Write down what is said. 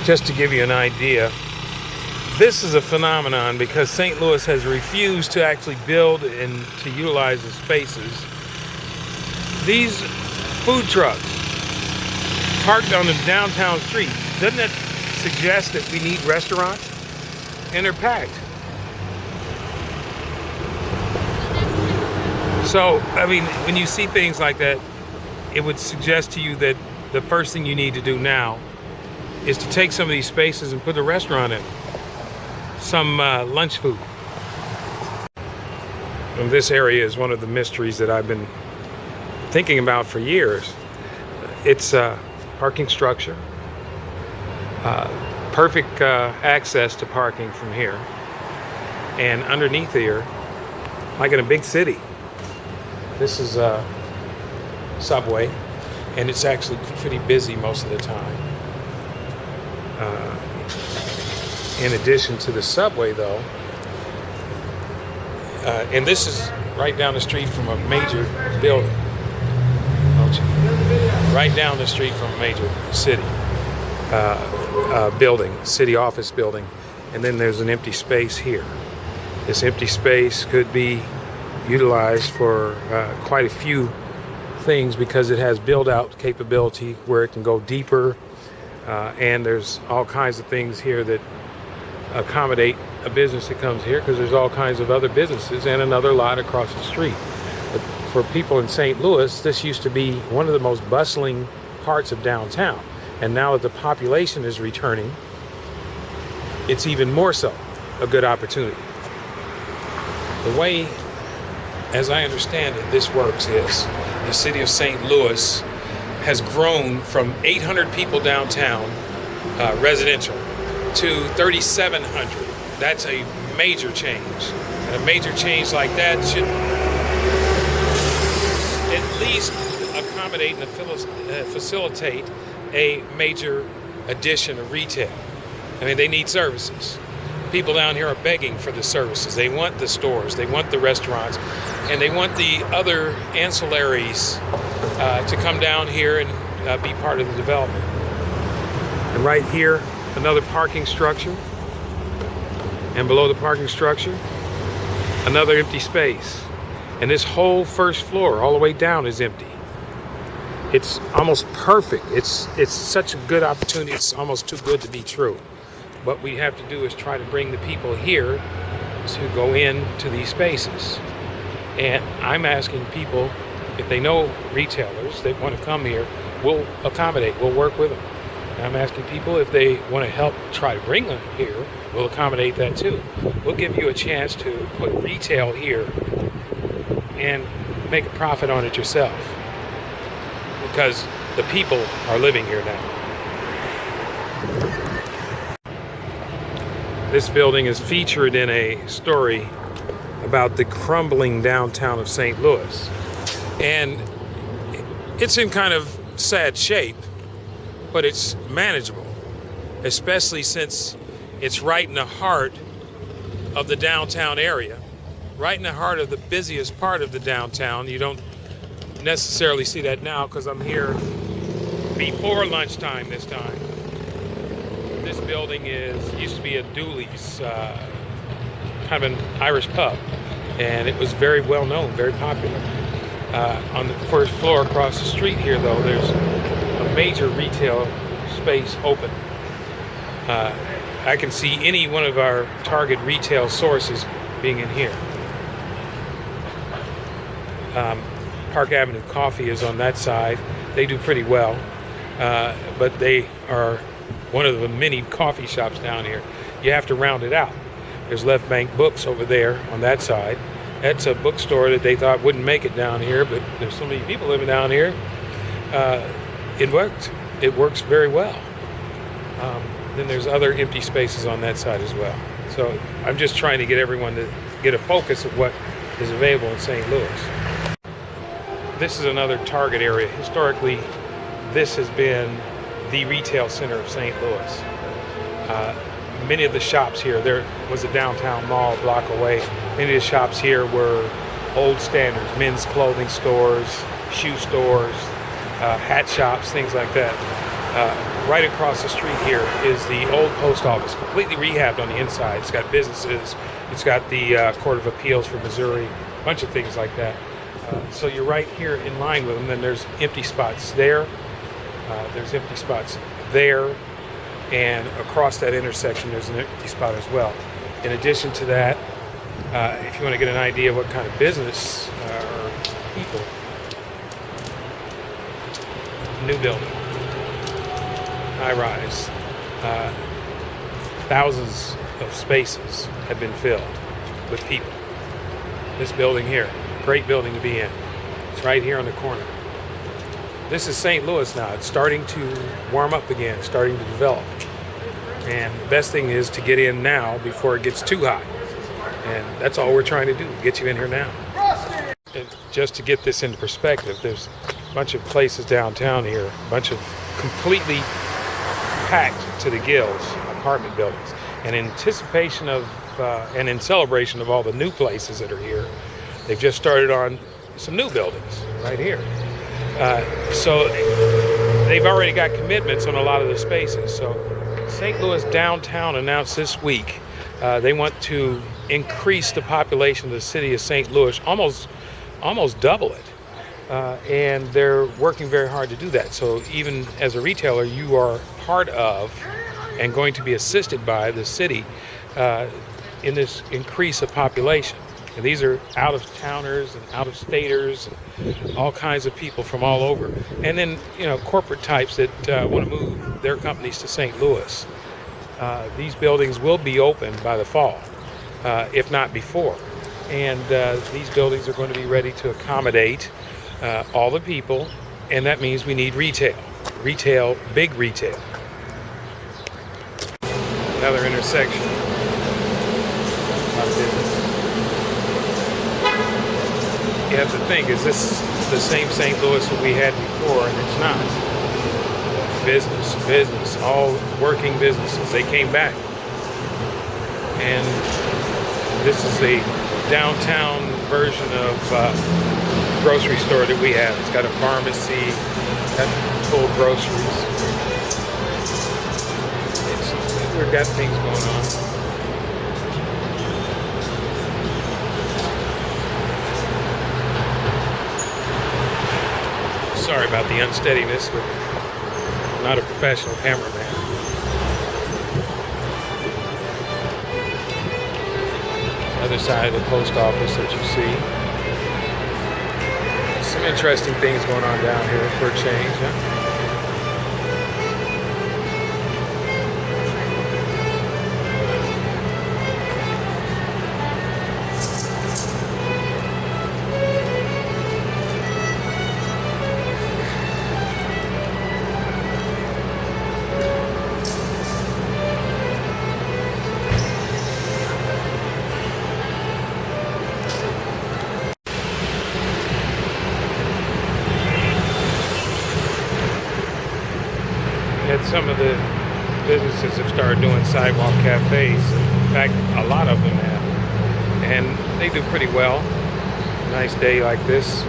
just to give you an idea, this is a phenomenon because St. Louis has refused to actually build and to utilize the spaces. These food trucks parked on the downtown street, doesn't that suggest that we need restaurants? And they're packed. So, I mean, when you see things like that, it would suggest to you that the first thing you need to do now is to take some of these spaces and put a restaurant in, some lunch food. And this area is one of the mysteries that I've been thinking about for years. It's a parking structure, perfect access to parking from here, and underneath here, like in a big city. This is a subway, and it's actually pretty busy most of the time. In addition to the subway, though, and this is right down the street from a major building. Right down the street from a major city building, city office building, and then there's an empty space here. This empty space could be utilized for quite a few things because it has build-out capability where it can go deeper, and there's all kinds of things here that accommodate a business that comes here because there's all kinds of other businesses and another lot across the street. But for people in St. Louis, this used to be one of the most bustling parts of downtown, and now that the population is returning, it's even more so a good opportunity. The way, as I understand it, this works is the city of St. Louis has grown from 800 people downtown, residential, to 3,700. That's a major change. And a major change like that should at least accommodate and facilitate a major addition of retail. I mean, they need services. People down here are begging for the services. They want the stores, they want the restaurants, and they want the other ancillaries to come down here and be part of the development. And right here, another parking structure. And below the parking structure, another empty space. And this whole first floor, all the way down, is empty. It's almost perfect. It's such a good opportunity. It's almost too good to be true. What we have to do is try to bring the people here to go into these spaces. And I'm asking people, if they know retailers that want to come here, we'll accommodate, we'll work with them. And I'm asking people if they want to help try to bring them here, we'll accommodate that too. We'll give you a chance to put retail here and make a profit on it yourself, because the people are living here now. This building is featured in a story about the crumbling downtown of St. Louis. And it's in kind of sad shape, but it's manageable, especially since it's right in the heart of the downtown area, right in the heart of the busiest part of the downtown. You don't necessarily see that now because I'm here before lunchtime this time. This building used to be a Dooley's, kind of an Irish pub, and it was very well known, very popular. On the first floor across the street here, though, there's a major retail space open. I can see any one of our target retail sources being in here. Park Avenue Coffee is on that side. They do pretty well, but they are one of the many coffee shops down here. You have to round it out. There's Left Bank Books over there on that side. That's a bookstore that they thought wouldn't make it down here, but there's so many people living down here. It worked. It works very well. Then there's other empty spaces on that side as well. So I'm just trying to get everyone to get a focus of what is available in St. Louis. This is another target area. Historically, this has been the retail center of St. Louis. Many of the shops here, there was a downtown mall a block away. Many of the shops here were old standards, men's clothing stores, shoe stores, hat shops, things like that. right across the street here is the old post office, completely rehabbed on the inside. It's got businesses, it's got the Court of Appeals for Missouri, a bunch of things like that. So you're right here in line with them. Then there's empty spots there, there's empty spots there, and across that intersection there's an empty spot as well. In addition to that, if you want to get an idea of what kind of business or people, new building, high rise, thousands of spaces have been filled with people. This building here, great building to be in. It's right here on the corner. This is St. Louis now. It's starting to warm up again, starting to develop. And the best thing is to get in now before it gets too hot. And that's all we're trying to do, get you in here now. And just to get this into perspective, there's a bunch of places downtown here, a bunch of completely packed to the gills apartment buildings. And in anticipation of and in celebration of all the new places that are here, they've just started on some new buildings right here. So they've already got commitments on a lot of the spaces. So St. Louis Downtown announced this week they want to increase the population of the city of St. Louis, almost double it. And they're working very hard to do that. So even as a retailer, you are part of and going to be assisted by the city in this increase of population. And these are out-of-towners and out-of-staters and all kinds of people from all over. And then, corporate types that want to move their companies to St. Louis. These buildings will be open by the fall, if not before. And these buildings are going to be ready to accommodate all the people, and that means we need retail. Retail, big retail. Another intersection. You have to think, is this the same St. Louis that we had before? And it's not. Business, all working businesses. They came back. And this is a downtown version of grocery store that we have. It's got a pharmacy, got full groceries. We've got things going on. Sorry about the unsteadiness, but I'm not a professional cameraman. Other side of the post office that you see. Some interesting things going on down here for a change, huh? Some of the businesses have started doing sidewalk cafes. In fact, a lot of them have. And they do pretty well. Nice day like this.